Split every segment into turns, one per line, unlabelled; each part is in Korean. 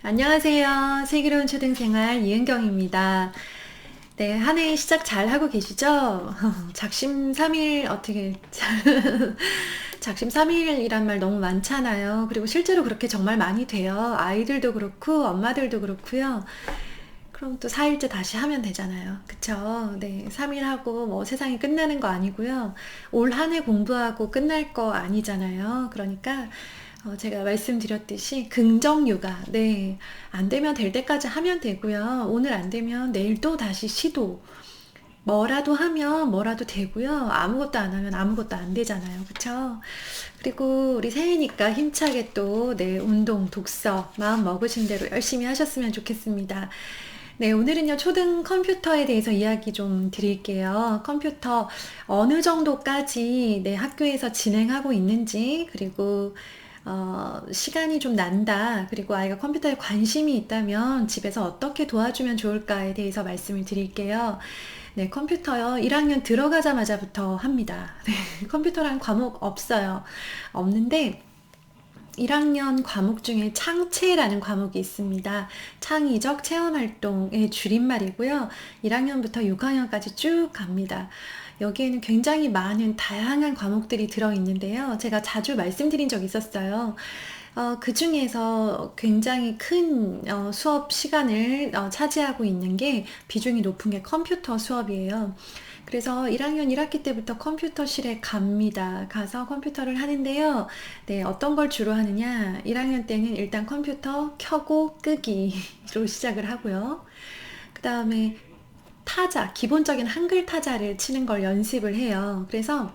안녕하세요. 슬기로운 초등생활 이은경입니다. 네, 한 해 시작 잘 하고 계시죠? 작심삼일 어떻게 작심삼일이란 말 너무 많잖아요. 그리고 실제로 그렇게 정말 많이 돼요. 아이들도 그렇고 엄마들도 그렇고요. 그럼 또 4일째 다시 하면 되잖아요. 그쵸? 네, 3일 하고 뭐 세상이 끝나는 거 아니고요. 올 한 해 공부하고 끝날 거 아니잖아요. 그러니까 제가 말씀드렸듯이 긍정 육아, 네, 안 되면 될 때까지 하면 되고요. 오늘 안 되면 내일 또 다시 시도. 뭐라도 하면 뭐라도 되고요. 아무것도 안 하면 아무것도 안 되잖아요. 그쵸? 그리고 우리 새해니까 힘차게 또, 네, 운동, 독서, 마음 먹으신 대로 열심히 하셨으면 좋겠습니다. 네, 오늘은요, 초등 컴퓨터에 대해서 이야기 좀 드릴게요. 컴퓨터 어느 정도까지 네, 학교에서 진행하고 있는지, 그리고 시간이 좀 난다. 그리고 아이가 컴퓨터에 관심이 있다면 집에서 어떻게 도와주면 좋을까에 대해서 말씀을 드릴게요. 네, 컴퓨터요. 1학년 들어가자마자부터 합니다. 네, 컴퓨터란 과목 없어요. 없는데, 1학년 과목 중에 창체라는 과목이 있습니다. 창의적 체험활동의 줄임말이고요. 1학년부터 6학년까지 쭉 갑니다. 여기에는 굉장히 많은 다양한 과목들이 들어있는데요. 제가 자주 말씀드린 적이 있었어요. 그 중에서 굉장히 큰 수업 시간을 차지하고 있는 게 비중이 높은 게 컴퓨터 수업이에요. 그래서 1학년 1학기 때부터 컴퓨터실에 갑니다. 가서 컴퓨터를 하는데요. 네, 어떤 걸 주로 하느냐? 1학년 때는 일단 컴퓨터 켜고 끄기로 시작을 하고요. 그 다음에 타자, 기본적인 한글 타자를 치는 걸 연습을 해요. 그래서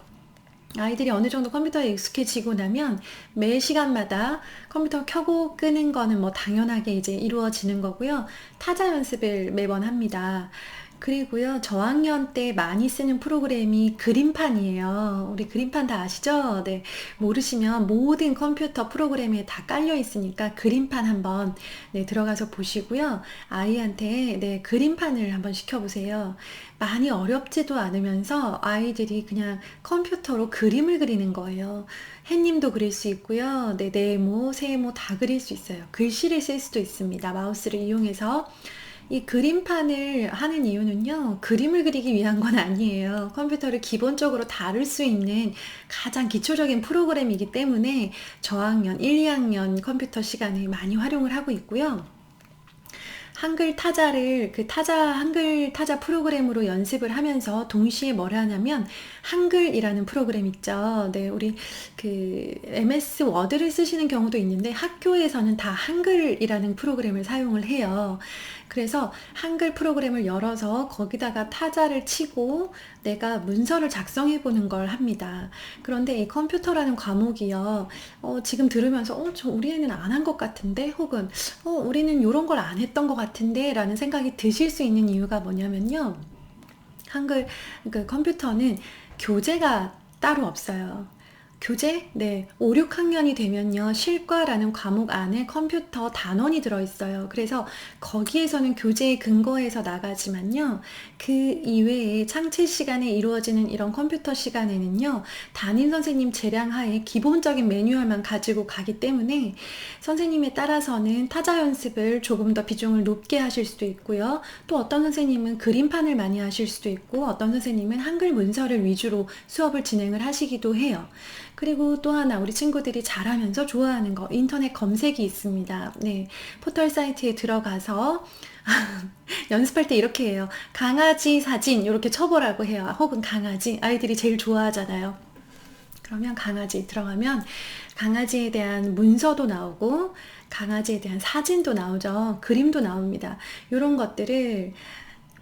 아이들이 어느 정도 컴퓨터에 익숙해지고 나면 매 시간마다 컴퓨터 켜고 끄는 거는 뭐 당연하게 이제 이루어지는 거고요. 타자 연습을 매번 합니다. 그리고요, 저학년 때 많이 쓰는 프로그램이 그림판이에요. 우리 그림판 다 아시죠? 네. 모르시면 모든 컴퓨터 프로그램에 다 깔려 있으니까 그림판 한번 네, 들어가서 보시고요. 아이한테 네, 그림판을 한번 시켜보세요. 많이 어렵지도 않으면서 아이들이 그냥 컴퓨터로 그림을 그리는 거예요. 햇님도 그릴 수 있고요. 네, 네모, 세모 다 그릴 수 있어요. 글씨를 쓸 수도 있습니다. 마우스를 이용해서. 이 그림판을 하는 이유는요, 그림을 그리기 위한 건 아니에요. 컴퓨터를 기본적으로 다룰 수 있는 가장 기초적인 프로그램이기 때문에 저학년, 1, 2학년 컴퓨터 시간에 많이 활용을 하고 있고요. 한글 타자를 한글 타자 프로그램으로 연습을 하면서 동시에 뭘 하냐면 한글이라는 프로그램 있죠. 네, 우리 그 MS 워드를 쓰시는 경우도 있는데 학교에서는 다 한글이라는 프로그램을 사용을 해요. 그래서 한글 프로그램을 열어서 거기다가 타자를 치고 내가 문서를 작성해 보는 걸 합니다. 그런데 이 컴퓨터라는 과목이요. 지금 들으면서 우리 애는 안 한 것 같은데 혹은 우리는 이런 걸 안 했던 것 같은데 라는 생각이 드실 수 있는 이유가 뭐냐면요. 한글 그 컴퓨터는 교재가 따로 없어요. 교재? 네. 5, 6학년이 되면요. 실과라는 과목 안에 컴퓨터 단원이 들어있어요. 그래서 거기에서는 교재에 근거해서 나가지만요. 그 이외에 창체 시간에 이루어지는 이런 컴퓨터 시간에는요. 담임 선생님 재량 하에 기본적인 매뉴얼만 가지고 가기 때문에 선생님에 따라서는 타자 연습을 조금 더 비중을 높게 하실 수도 있고요. 또 어떤 선생님은 그림판을 많이 하실 수도 있고 어떤 선생님은 한글 문서를 위주로 수업을 진행을 하시기도 해요. 그리고 또 하나 우리 친구들이 잘하면서 좋아하는 거 인터넷 검색이 있습니다. 네, 포털 사이트에 들어가서 연습할 때 이렇게 해요. 강아지 사진 이렇게 쳐보라고 해요. 혹은 강아지 아이들이 제일 좋아하잖아요. 그러면 강아지 들어가면 강아지에 대한 문서도 나오고 강아지에 대한 사진도 나오죠. 그림도 나옵니다. 이런 것들을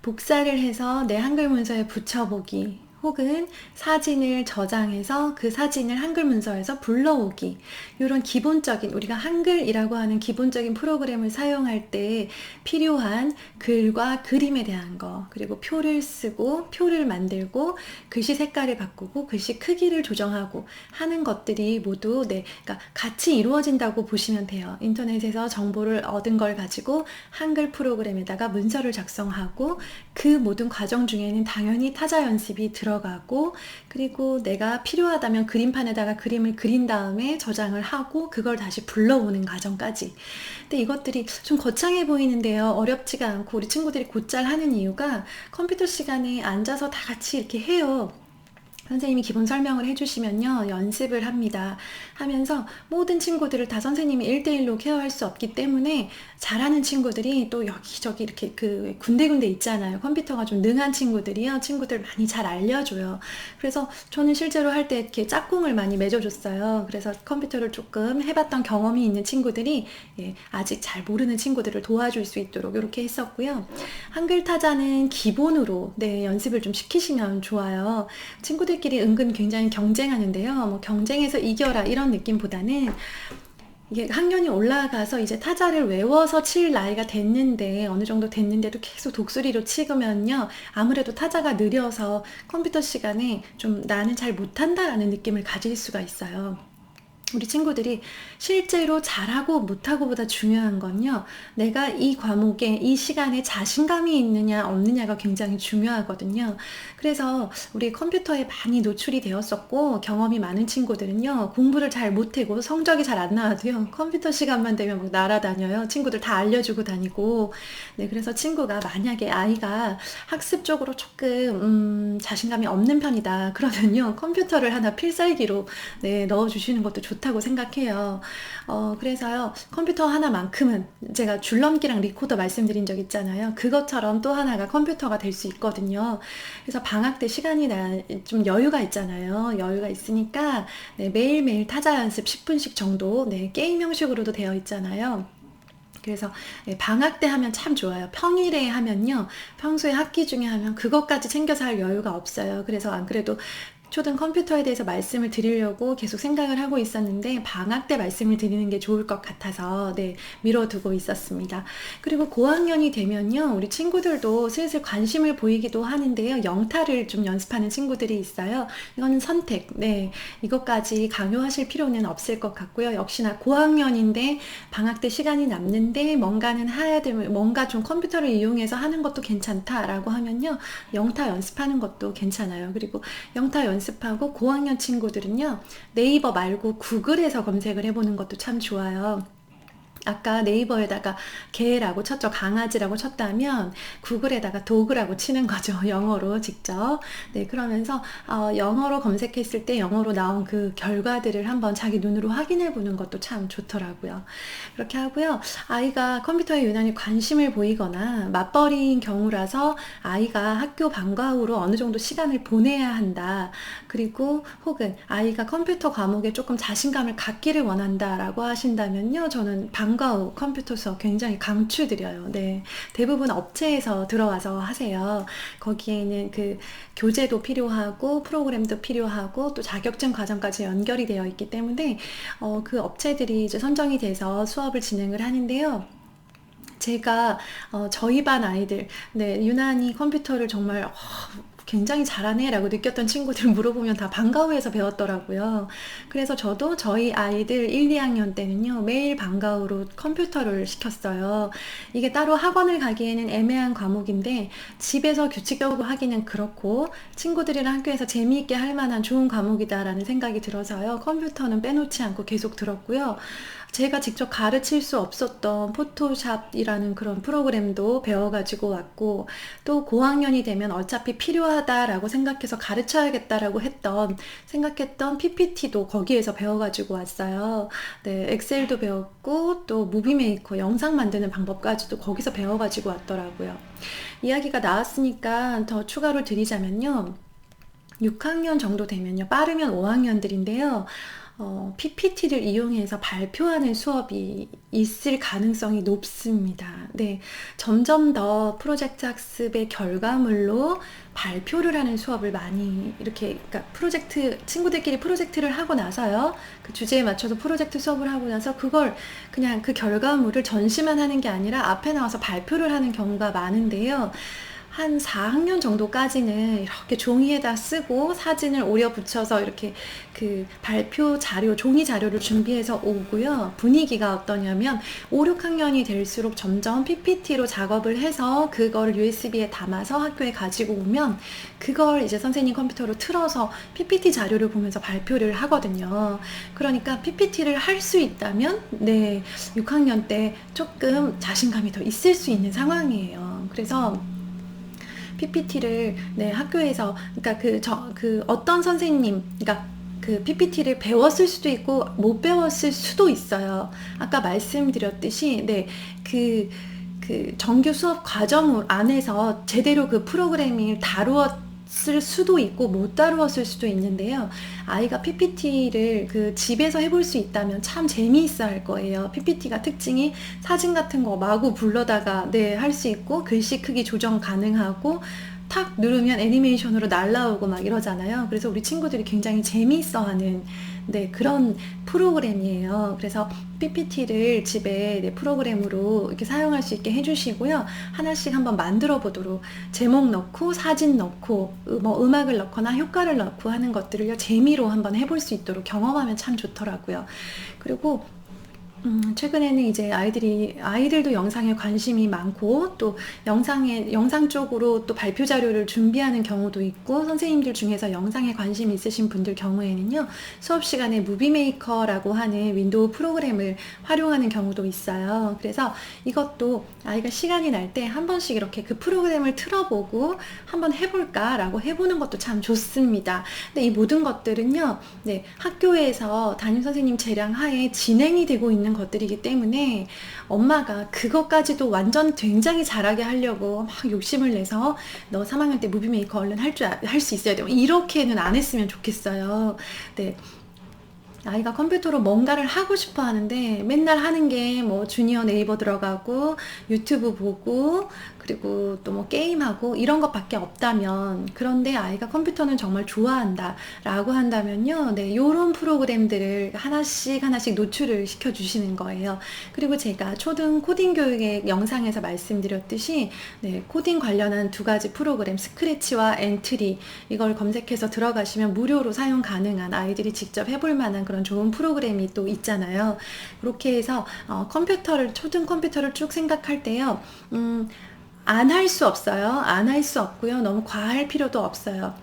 복사를 해서 내 한글 문서에 붙여보기 혹은 사진을 저장해서 그 사진을 한글 문서에서 불러오기 이런 기본적인 우리가 한글이라고 하는 기본적인 프로그램을 사용할 때 필요한 글과 그림에 대한 거 그리고 표를 쓰고 표를 만들고 글씨 색깔을 바꾸고 글씨 크기를 조정하고 하는 것들이 모두 그러니까 같이 이루어진다고 보시면 돼요. 인터넷에서 정보를 얻은 걸 가지고 한글 프로그램에다가 문서를 작성하고 그 모든 과정 중에는 당연히 타자 연습이 들어 들어가고, 그리고 내가 필요하다면 그림판에다가 그림을 그린 다음에 저장을 하고 그걸 다시 불러오는 과정까지. 근데 이것들이 좀 거창해 보이는데요. 어렵지가 않고 우리 친구들이 곧잘 하는 이유가 컴퓨터 시간에 앉아서 다 같이 이렇게 해요. 선생님이 기본 설명을 해주시면요, 연습을 합니다. 하면서 모든 친구들을 다 선생님이 1대1로 케어할 수 없기 때문에 잘하는 친구들이 또 여기저기 이렇게 그 군데군데 있잖아요. 컴퓨터가 좀 능한 친구들이요. 친구들 많이 잘 알려줘요. 그래서 저는 실제로 할 때 이렇게 짝꿍을 많이 맺어줬어요. 그래서 컴퓨터를 조금 해봤던 경험이 있는 친구들이 아직 잘 모르는 친구들을 도와줄 수 있도록 이렇게 했었고요. 한글 타자는 기본으로 연습을 좀 시키시면 좋아요. 친구들끼리 은근 굉장히 경쟁하는데요. 뭐 경쟁에서 이겨라 이런 느낌보다는 이게 학년이 올라가서 이제 타자를 외워서 칠 나이가 됐는데, 어느 정도 됐는데도 계속 독수리로 치면요, 아무래도 타자가 느려서 컴퓨터 시간에 좀 나는 잘 못한다라는 느낌을 가질 수가 있어요. 우리 친구들이 실제로 잘하고 못하고 보다 중요한 건요, 내가 이 과목에 이 시간에 자신감이 있느냐 없느냐가 굉장히 중요하거든요. 그래서 우리 컴퓨터에 많이 노출이 되었었고 경험이 많은 친구들은요, 공부를 잘 못하고 성적이 잘 안 나와도요, 컴퓨터 시간만 되면 막 날아다녀요. 친구들 다 알려주고 다니고. 그래서 친구가 만약에 아이가 학습적으로 조금 자신감이 없는 편이다 그러면요, 컴퓨터를 하나 필살기로 넣어주시는 것도 좋다고 생각해요. 그래서요, 컴퓨터 하나만큼은 제가 줄넘기랑 리코더 말씀드린 적 있잖아요. 그것처럼 또 하나가 컴퓨터가 될 수 있거든요. 그래서 방학 때 시간이 좀 여유가 있잖아요. 여유가 있으니까 매일매일 타자 연습 10분씩 정도, 게임 형식으로도 되어 있잖아요. 그래서 방학 때 하면 참 좋아요. 평일에 하면요, 평소에 학기 중에 하면 그것까지 챙겨서 할 여유가 없어요. 그래서 안 그래도 초등 컴퓨터에 대해서 말씀을 드리려고 계속 생각을 하고 있었는데, 방학 때 말씀을 드리는 게 좋을 것 같아서 미뤄두고 있었습니다. 그리고 고학년이 되면요, 우리 친구들도 슬슬 관심을 보이기도 하는데요, 영타를 좀 연습하는 친구들이 있어요. 이거는 선택, 이것까지 강요하실 필요는 없을 것 같고요. 역시나 고학년인데 방학 때 시간이 남는데 뭔가는 해야 되면, 뭔가 좀 컴퓨터를 이용해서 하는 것도 괜찮다라고 하면요, 영타 연습하는 것도 괜찮아요. 그리고 영타 연습하고 고학년 친구들은요, 네이버 말고 구글에서 검색을 해보는 것도 참 좋아요. 아까 네이버에다가 개라고 쳤죠. 강아지라고 쳤다면 구글에다가 도그라고 치는 거죠. 영어로 직접. 그러면서 영어로 검색했을 때 영어로 나온 그 결과들을 한번 자기 눈으로 확인해 보는 것도 참 좋더라고요. 그렇게 하고요. 아이가 컴퓨터에 유난히 관심을 보이거나 맞벌이인 경우라서 아이가 학교 방과 후로 어느 정도 시간을 보내야 한다. 그리고 혹은 아이가 컴퓨터 과목에 조금 자신감을 갖기를 원한다라고 하신다면요, 저는 방과 후 컴퓨터 수업 굉장히 강추드려요. 대부분 업체에서 들어와서 하세요. 거기에는 그 교재도 필요하고 프로그램도 필요하고 또 자격증 과정까지 연결이 되어 있기 때문에 그 업체들이 이제 선정이 돼서 수업을 진행을 하는데요. 제가 저희 반 아이들 유난히 컴퓨터를 정말 굉장히 잘하네 라고 느꼈던 친구들 물어보면 다 방과 후에서 배웠더라고요. 그래서 저도 저희 아이들 1, 2학년 때는요, 매일 방과 후로 컴퓨터를 시켰어요. 이게 따로 학원을 가기에는 애매한 과목인데 집에서 규칙적으로 하기는 그렇고 친구들이랑 학교에서 재미있게 할 만한 좋은 과목이다 라는 생각이 들어서요, 컴퓨터는 빼놓지 않고 계속 들었고요. 제가 직접 가르칠 수 없었던 포토샵이라는 그런 프로그램도 배워가지고 왔고, 또 고학년이 되면 어차피 필요하다라고 생각해서 가르쳐야겠다라고 생각했던 PPT도 거기에서 배워가지고 왔어요. 엑셀도 배웠고 또 무비메이커 영상 만드는 방법까지도 거기서 배워가지고 왔더라고요. 이야기가 나왔으니까 더 추가로 드리자면요, 6학년 정도 되면요, 빠르면 5학년들인데요, PPT를 이용해서 발표하는 수업이 있을 가능성이 높습니다. 점점 더 프로젝트 학습의 결과물로 발표를 하는 수업을 많이 그러니까 친구들끼리 프로젝트를 하고 나서요, 그 주제에 맞춰서 프로젝트 수업을 하고 나서 그걸 그냥 그 결과물을 전시만 하는 게 아니라 앞에 나와서 발표를 하는 경우가 많은데요. 한 4학년 정도까지는 이렇게 종이에다 쓰고 사진을 오려 붙여서 이렇게 그 발표 자료, 종이 자료를 준비해서 오고요. 분위기가 어떠냐면 5, 6학년이 될수록 점점 PPT로 작업을 해서 그걸 USB에 담아서 학교에 가지고 오면 그걸 이제 선생님 컴퓨터로 틀어서 PPT 자료를 보면서 발표를 하거든요. 그러니까 PPT를 할 수 있다면 네, 6학년 때 조금 자신감이 더 있을 수 있는 상황이에요. 그래서 PPT를 네, 학교에서 그러니까 그 어떤 선생님 그러니까 그 PPT를 배웠을 수도 있고 못 배웠을 수도 있어요. 아까 말씀드렸듯이 네, 그 정규 수업 과정 안에서 제대로 그 프로그래밍을 다루었을 수도 있고 못 다루었을 수도 있는데요. 아이가 PPT를 그 집에서 해볼 수 있다면 참 재미있어 할 거예요. PPT가 특징이 사진 같은 거 마구 불러다가 네, 할 수 있고 글씨 크기 조정 가능하고 탁 누르면 애니메이션으로 날라오고 막 이러잖아요. 그래서 우리 친구들이 굉장히 재미있어 하는 네, 그런 프로그램이에요. 그래서 PPT를 집에 네, 프로그램으로 이렇게 사용할 수 있게 해주시고요. 하나씩 한번 만들어 보도록 제목 넣고 사진 넣고 뭐 음악을 넣거나 효과를 넣고 하는 것들을 재미로 한번 해볼 수 있도록 경험하면 참 좋더라고요. 그리고 최근에는 이제 아이들도 영상에 관심이 많고 또 영상 쪽으로 또 발표 자료를 준비하는 경우도 있고 선생님들 중에서 영상에 관심 있으신 분들 경우에는요. 수업 시간에 무비메이커라고 하는 윈도우 프로그램을 활용하는 경우도 있어요. 그래서 이것도 아이가 시간이 날 때 한 번씩 이렇게 그 프로그램을 틀어보고 한번 해볼까라고 해보는 것도 참 좋습니다. 근데 이 모든 것들은요. 네, 학교에서 담임 선생님 재량 하에 진행이 되고 있는 것들이기 때문에 엄마가 그것까지도 완전 굉장히 잘하게 하려고 막 욕심을 내서 너 3학년 때 무비메이커 얼른 할 수 있어야 돼. 이렇게는 안 했으면 좋겠어요. 네. 아이가 컴퓨터로 뭔가를 하고 싶어 하는데 맨날 하는 게 뭐 주니어 네이버 들어가고 유튜브 보고 그리고 또 뭐 게임하고 이런 것밖에 없다면 그런데 아이가 컴퓨터는 정말 좋아한다 라고 한다면요. 네, 요런 프로그램들을 하나씩 노출을 시켜 주시는 거예요. 그리고 제가 초등 코딩 교육의 영상에서 말씀드렸듯이 네, 코딩 관련한 2가지 프로그램 스크래치와 엔트리 이걸 검색해서 들어가시면 무료로 사용 가능한 아이들이 직접 해볼 만한 그런 좋은 프로그램이 또 있잖아요. 그렇게 해서 초등 컴퓨터를 쭉 생각할 때요. 안 할 수 없어요. 안 할 수 없고요. 너무 과할 필요도 없어요.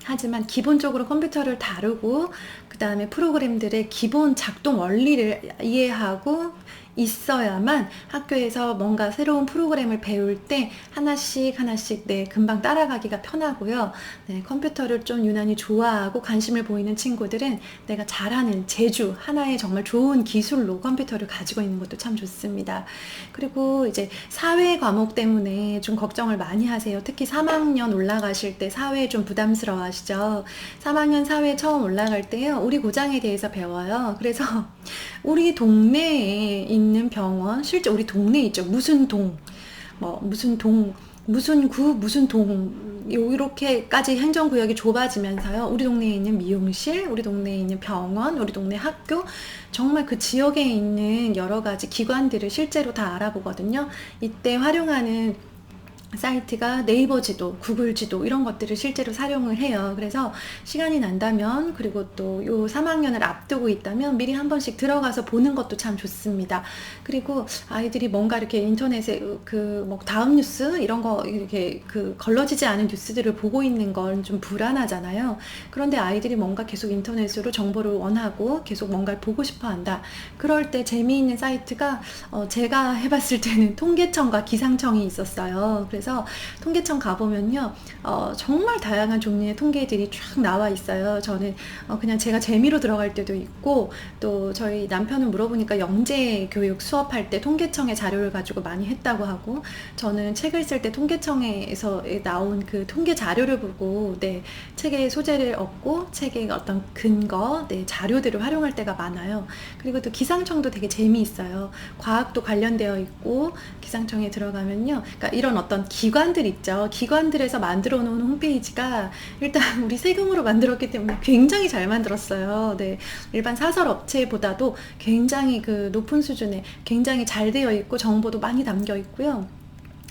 하지만 기본적으로 컴퓨터를 다루고 그 다음에 프로그램들의 기본 작동 원리를 이해하고 있어야만 학교에서 뭔가 새로운 프로그램을 배울 때 하나씩 네, 금방 따라가기가 편하고요. 네, 컴퓨터를 좀 유난히 좋아하고 관심을 보이는 친구들은 내가 잘하는 재주, 하나의 정말 좋은 기술로 컴퓨터를 가지고 있는 것도 참 좋습니다. 그리고 이제 사회 과목 때문에 좀 걱정을 많이 하세요. 특히 3학년 올라가실 때 사회 좀 부담스러워 하시죠. 3학년 사회 처음 올라갈 때요. 우리 고장에 대해서 배워요. 그래서 우리 동네에 있는 병원, 실제 우리 동네에 있죠. 무슨 동, 무슨 동, 무슨 구, 무슨 동, 이렇게까지 행정구역이 좁아지면서요. 우리 동네에 있는 미용실, 우리 동네에 있는 병원, 우리 동네 학교, 정말 그 지역에 있는 여러 가지 기관들을 실제로 다 알아보거든요. 이때 활용하는 사이트가 네이버 지도, 구글 지도 이런 것들을 실제로 사용을 해요. 그래서 시간이 난다면 그리고 또 요 3학년을 앞두고 있다면 미리 한 번씩 들어가서 보는 것도 참 좋습니다. 그리고 아이들이 뭔가 이렇게 인터넷에 뭐 다음 뉴스 이런 거 이렇게 걸러지지 않은 뉴스들을 보고 있는 건 좀 불안하잖아요. 그런데 아이들이 뭔가 계속 인터넷으로 정보를 원하고 계속 뭔가를 보고 싶어 한다. 그럴 때 재미있는 사이트가 제가 해봤을 때는 통계청과 기상청이 있었어요. 그래서 통계청 가보면요. 정말 다양한 종류의 통계들이 쫙 나와 있어요. 저는 그냥 제가 재미로 들어갈 때도 있고 또 저희 남편은 물어보니까 영재 교육 수업할 때 통계청의 자료를 가지고 많이 했다고 하고 저는 책을 쓸 때 통계청에서 나온 그 통계 자료를 보고 네, 책의 소재를 얻고 책의 어떤 근거, 네, 자료들을 활용할 때가 많아요. 그리고 또 기상청도 되게 재미있어요. 과학도 관련되어 있고 기상청에 들어가면요. 그러니까 이런 어떤 기관들 있죠. 기관들에서 만들어 놓은 홈페이지가 일단 우리 세금으로 만들었기 때문에 굉장히 잘 만들었어요. 네. 일반 사설 업체보다도 굉장히 그 높은 수준의 굉장히 잘 되어 있고 정보도 많이 담겨 있고요.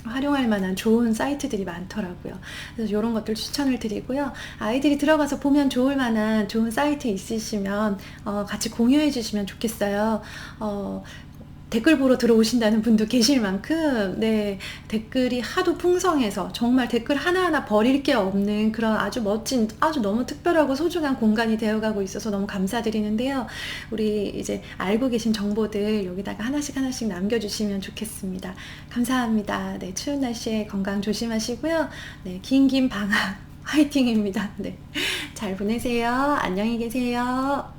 활용할 만한 좋은 사이트들이 많더라고요. 그래서 이런 것들 추천을 드리고요. 아이들이 들어가서 보면 좋을 만한 좋은 사이트 있으시면 같이 공유해 주시면 좋겠어요. 댓글 보러 들어오신다는 분도 계실 만큼 네, 댓글이 하도 풍성해서 정말 댓글 하나하나 버릴 게 없는 그런 아주 멋진, 아주 너무 특별하고 소중한 공간이 되어가고 있어서 너무 감사드리는데요. 우리 이제 알고 계신 정보들 여기다가 하나씩 하나씩 남겨주시면 좋겠습니다. 감사합니다. 네, 추운 날씨에 건강 조심하시고요. 네, 긴 방학 화이팅입니다. 네, 잘 보내세요. 안녕히 계세요.